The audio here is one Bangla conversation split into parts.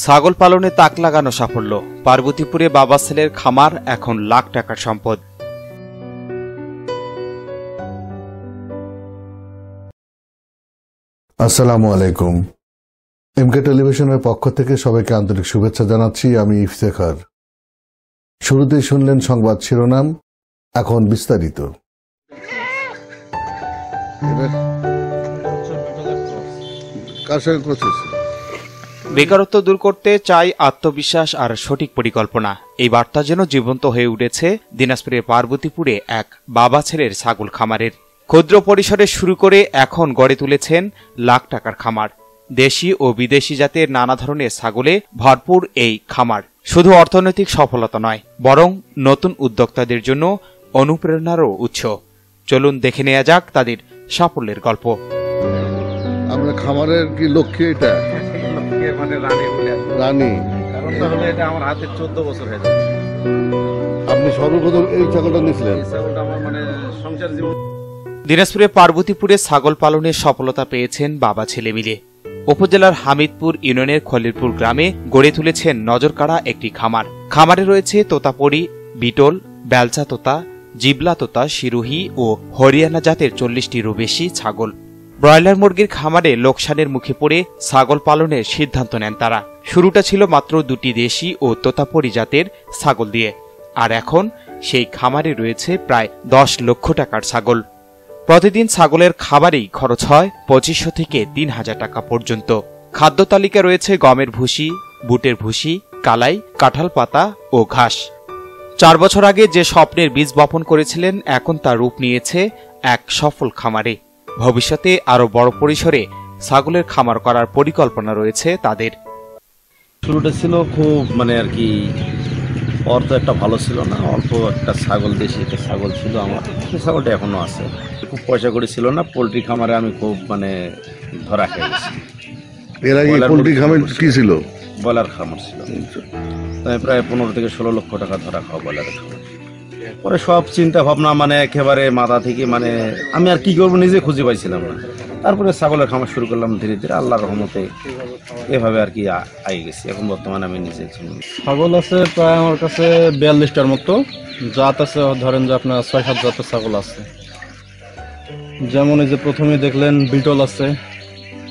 ছাগল পালনে তাক লাগানো সাফল্য। পার্বতীপুরে বাবা ছেলের খামার এখন লাখ টাকার সম্পদ। আসসালামু আলাইকুম। এমকে টেলিভিশনের পক্ষ থেকে সবাইকে আন্তরিক শুভেচ্ছা জানাচ্ছি। আমি ইফতেখার। শুরুতেই শুনলেন সংবাদ শিরোনাম, এখন বিস্তারিত। বেকারত্ব দূর করতে চাই আত্মবিশ্বাস আর সঠিক পরিকল্পনা। এই বার্তা যেন জীবন্ত হয়ে উঠেছে দিনাজপুরের পার্বতীপুরে এক বাবা ছেলের ছাগল খামারের। ক্ষুদ্র পরিসরে শুরু করে এখন গড়ে তুলেছেন লাখ টাকার খামার। দেশি ও বিদেশি জাতের নানা ধরনের ছাগলে ভরপুর এই খামার শুধু অর্থনৈতিক সফলতা নয়, বরং নতুন উদ্যোক্তাদের জন্য অনুপ্রেরণারও উৎস। চলুন দেখে নেওয়া যাক তাদের সাফল্যের গল্প। আমরা খামারের কি লক্ষ্য? এটা মানে রানী, কারণটা হলো এটা আমার হাতে 14 বছর হয়ে যাচ্ছে। আপনি সর্বপ্রথম এই ছাগলটা নিয়েছিলেন? এই ছাগলটা আমার মানে সংসার জীবন। দিনাজপুরে পার্বতীপুরে ছাগল পালনের সফলতা পেয়েছেন বাবা ছেলে মিলে। উপজেলার হামিদপুর ইউনিয়নের খলিলপুর গ্রামে গড়ে তুলেছেন নজরকাড়া একটি খামার। খামারে রয়েছে তোতাপরি, বিটল, বেলচা তোতা, জিবলা তোতা, শিরোহী ও হরিয়ানা জাতের 40টিরও বেশি ছাগল। ব্রয়লার মুরগির খামারে লোকসানের মুখে পড়ে ছাগল পালনের সিদ্ধান্ত নেন তারা। শুরুটা ছিল মাত্র 2টি দেশি ও তোতাপরি জাতের ছাগল দিয়ে, আর এখন সেই খামারে রয়েছে প্রায় 10 লক্ষ টাকার ছাগল। প্রতিদিন ছাগলের খাবারেই খরচ হয় 2500 থেকে 3000 টাকা পর্যন্ত। খাদ্য তালিকা রয়েছে গমের ভুসি, বুটের ভুসি, কালাই, কাঁঠাল পাতা ও ঘাস। 4 বছর আগে যে স্বপ্নের বীজ বপন করেছিলেন, এখন তা রূপ নিয়েছে এক সফল খামারে। ভবিষ্যতে আরো বড় পরিসরে ছাগলের খামার করার পরিকল্পনা রয়েছে তাদের। শুরুটা ছিল খুব মানে আর কি অর্থ একটা ভালো ছিল না, অল্প একটা ছাগল, দেশি একটা ছাগল ছিল আমার। সেই ছাগলটা এখনো আছে। খুব পয়সা করে ছিল না। পোলট্রি খামারে আমি খুব মানে ধরা খেয়ে গেছি। এর আগে পোলট্রি খামার কি ছিল? ব্রয়লার খামার ছিল। আমি প্রায় 15 থেকে 16 লক্ষ টাকা ধরা খাওয়া ব্রয়লারের খামার। পরে সব চিন্তা ভাবনা মানে একেবারে মাথা থেকে মানে আমি আর কি করবো নিজে খুঁজে পাইছিলাম না। তারপরে ছাগলের খামার শুরু করলাম ধীরে ধীরে, আল্লাহর রহমতে এভাবে আর কি আই গেছি। এখন বর্তমানে আমি নিজে ছাগল আছে প্রায় আমার কাছে 42টার মতো জাত আছে। ধরেন যে আপনার 6-7 জাতের ছাগল আছে। যেমন এই যে প্রথমে দেখলেন বিটল আছে,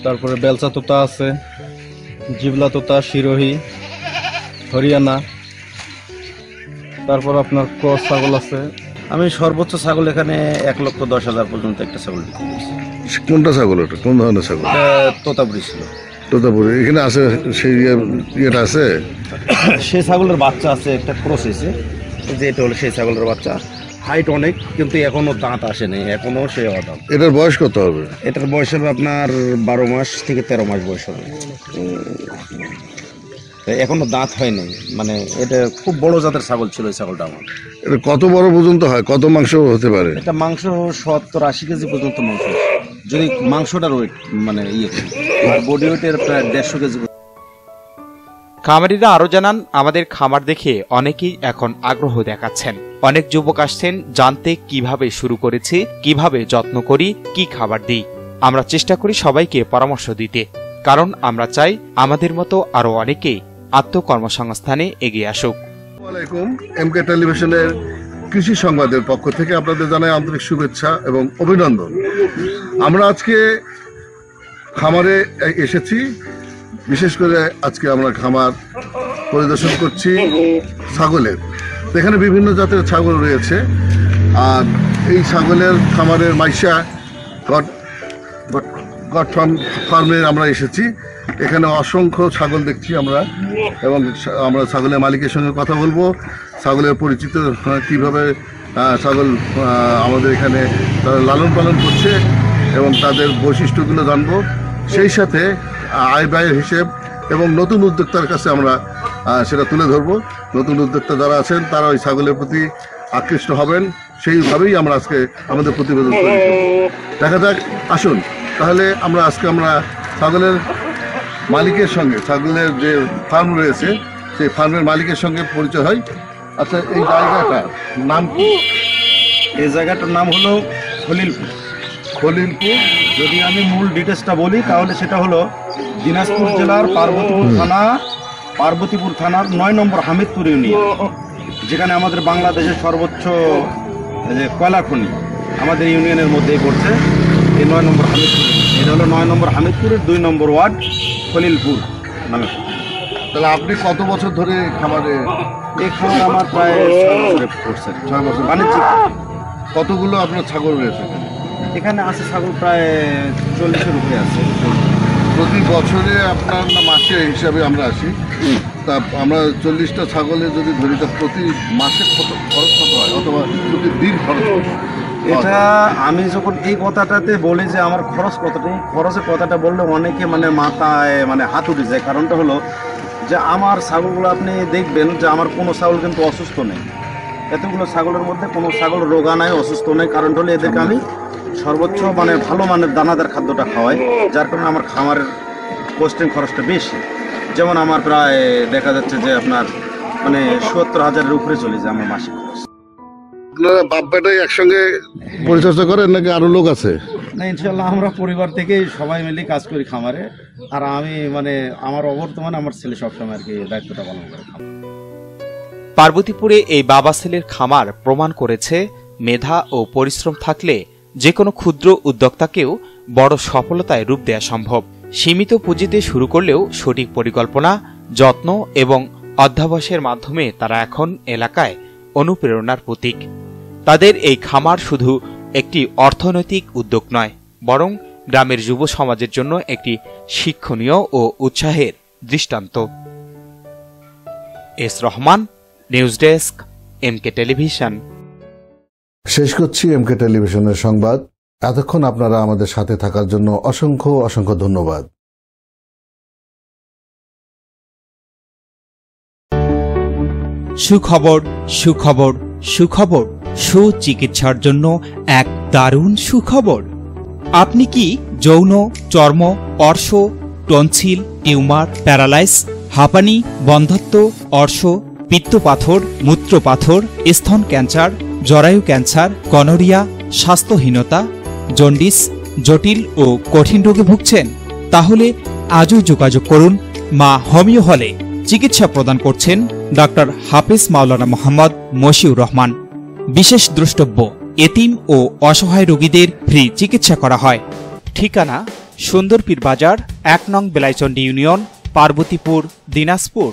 তারপরে বেলচা তোতা আছে, জিবলা তোতা, শিরোহী, হরিয়ানা, তারপর আপনার ক্রস ছাগল আছে। আমি সর্বোচ্চ ছাগল এখানে 1,10,000 পর্যন্ত একটা ছাগল বিক্রি করছি। কোনটা ছাগল? এটা কোন ধরনের ছাগল? তোতাপুরি ছিল। তোতাপুরি এখানে আছে? সেই ইয়েটা আছে? সেই ছাগলের বাচ্চা আছে, একটা ক্রস হয়েছে, যে এটা হলো সেই ছাগলের বাচ্চা। হাইট অনেক, কিন্তু এখনো দাঁত আসেনি, এখনো সে অদাম। এটার বয়স কত হবে? এটার বয়স হবে আপনার 12 মাস থেকে 13 মাস বয়স হবে। এখনো দাঁত হয়নি। মানে এটা খুব বড় জাতের ছাগল ছিল এই ছাগলটা আমার। এটা কত বড় পর্যন্ত হয়? কত মাংস হতে পারে? এটা মাংস 70-80 কেজি পর্যন্ত মাংস, যদি মাংসটার ওয়েট মানে ইয়ে করি, আর বডি ওয়েটের প্রায় 150 কেজি। খামারিরা আরো জানান, আমাদের খামার দেখে অনেকেই এখন আগ্রহ দেখাচ্ছেন। অনেক যুবক আসছেন জানতে কিভাবে শুরু করেছি, কিভাবে যত্ন করি, কি খাবার দিই। আমরা চেষ্টা করি সবাইকে পরামর্শ দিতে, কারণ আমরা চাই আমাদের মতো আরো অনেকেই আত্মকর্মসংস্থানে এগিয়ে আসুক। আসসালামু এমকে টেলিভিশনের কৃষি সংবাদের পক্ষ থেকে আপনাদের জানাই আন্তরিক শুভেচ্ছা এবং অভিনন্দন। আমরা আজকে খামারে এসেছি। বিশেষ করে আজকে আমরা খামার পরিদর্শন করছি ছাগলের। এখানে বিভিন্ন জাতের ছাগল রয়েছে, আর এই ছাগলের খামারের মাইশা গড ফার্মে আমরা এসেছি। এখানে অসংখ্য ছাগল দেখছি আমরা, এবং আমরা ছাগলের মালিকের সঙ্গে কথা বলবো। ছাগলের পরিচিত, কিভাবে ছাগল আমাদের এখানে তারা লালন পালন করছে এবং তাদের বৈশিষ্ট্যগুলো জানবো। সেই সাথে আয় ব্যয়ের হিসেব এবং নতুন উদ্যোক্তার কাছে আমরা সেটা তুলে ধরবো। নতুন উদ্যোক্তা যারা আছেন তারা ওই ছাগলের প্রতি আকৃষ্ট হবেন, সেইভাবেই আমরা আজকে আমাদের প্রতিবেদন তৈরি করব। দেখা যাক, আসুন তাহলে আমরা ছাগলের মালিকের সঙ্গে, ছাগলের যে ফার্ম রয়েছে সেই ফার্মের মালিকের সঙ্গে পরিচয় হয়। আচ্ছা, এই জায়গাটার নাম কি? এই জায়গাটার নাম হলো খলিলপুর। খলিলপুর। যদি আমি মূল ডিটেলসটা বলি তাহলে সেটা হলো দিনাজপুর জেলার পার্বতীপুর থানা পার্বতীপুর থানার ৯ নম্বর হামিদপুর ইউনিয়ন, যেখানে আমাদের বাংলাদেশের সর্বোচ্চ যে কয়লা খনি আমাদের ইউনিয়নের মধ্যেই পড়ছে। এই ৯ নম্বর হামিদপুর, এটা হলো ৯ নম্বর হামিদপুরের ২ নম্বর ওয়ার্ড খলিলপুর নামে। তাহলে আপনি কত বছর ধরে খামারে? এই খামার আমার প্রায় ৬ বছরে পড়ছে। 6 বছর। বাণিজ্যিক। কতগুলো আপনার ছাগল রয়েছে? এখানে আছে ছাগল প্রায় ৪০-এর উপরে আছে। প্রতি বছরে আপনার না মাসে হিসাবে আমরা আসি, তা আমরা 40টা ছাগলে যদি ধরি তা প্রতি মাসে কত খরচ কত হয়, অথবা প্রতি দিন খরচ কত হয়? এটা আমি যখন এই কথাটাতে বলি যে আমার খরচ কতটা, এই খরচের কথাটা বললে অনেকে মানে মাথায় মানে হাত উঠে যায়। কারণটা হলো যে আমার ছাগলগুলো আপনি দেখবেন যে আমার কোনো ছাগল কিন্তু অসুস্থ নেই। এতগুলো ছাগলের মধ্যে কোনো ছাগল রোগা নাই, অসুস্থ নেই। কারণটা হলো এদেরকে আমি সর্বোচ্চ মানে ভালো মানের দানাদার খাদ্যটা খাওয়াই, যার কারণে আমার খামারের পোস্টিং খরচটা বেশি। যেমন আমার প্রায় দেখা যাচ্ছে যে আপনার মানে ৭০,০০০-এর উপরে চলে যায় আমার মাসিক খরচ। আপনারা বাপ বেটাই একসঙ্গে পরিচর্যা করেন নাকি আরো লোক আছে? না, ইনশাল্লাহ আমরা পরিবার থেকেই সবাই মিলে কাজ করি খামারে। আর আমি মানে আমার অবর্তমানে আমার ছেলে সবসময় আর কি দায়িত্বটা পালন করে। পার্বতীপুরে এই বাবা ছেলের খামার প্রমাণ করেছে মেধা ও পরিশ্রম থাকলে যে কোনো ক্ষুদ্র উদ্যোক্তাকেও বড় সফলতায় রূপ দেয়া সম্ভব। সীমিত পুঁজিতে শুরু করলেও সঠিক পরিকল্পনা, যত্ন এবং অধ্যাবসায়ের মাধ্যমে তারা এখন এলাকায় অনুপ্রেরণার প্রতীক। তাদের এই খামার শুধু একটি অর্থনৈতিক উদ্যোগ নয়, বরং গ্রামের যুব সমাজের জন্য একটি শিক্ষণীয় ও উৎসাহের দৃষ্টান্ত। S Rahman, news desk, MK television. শেষ করছি এমকে টেলিভিশনের সংবাদ। এতক্ষণ আপনারা আমাদের সাথে থাকার জন্য অসংখ্য অসংখ্য ধন্যবাদ। সুখবর, সুখবর, সুখবর। সুচিকিৎসার জন্য এক দারুণ সুখবর। আপনি কি যৌন, চর্ম, অর্শ, টনসিল, টিউমার, প্যারালাইস, হাঁপানি, বন্ধ্যাত্ব, অর্শ, পিত্তপাথর, মূত্রপাথর, স্তন ক্যান্সার, জরায়ু ক্যান্সার, গনোরিয়া, স্বাস্থ্যহীনতা, জন্ডিস, জটিল ও কঠিন রোগে ভুগছেন? তাহলে আজই যোগাযোগ করুন মা হোমিও হলে। চিকিৎসা প্রদান করছেন ডাক্তার হাফিজ মাওলানা মোহাম্মদ মশিউর রহমান। বিশেষ দ্রষ্টব্য, এতিম ও অসহায় রোগীদের ফ্রি চিকিৎসা করা হয়। ঠিকানা সুন্দরপীর বাজার, ১ নং বেলাইচন্ডী ইউনিয়ন, পার্বতীপুর, দিনাজপুর।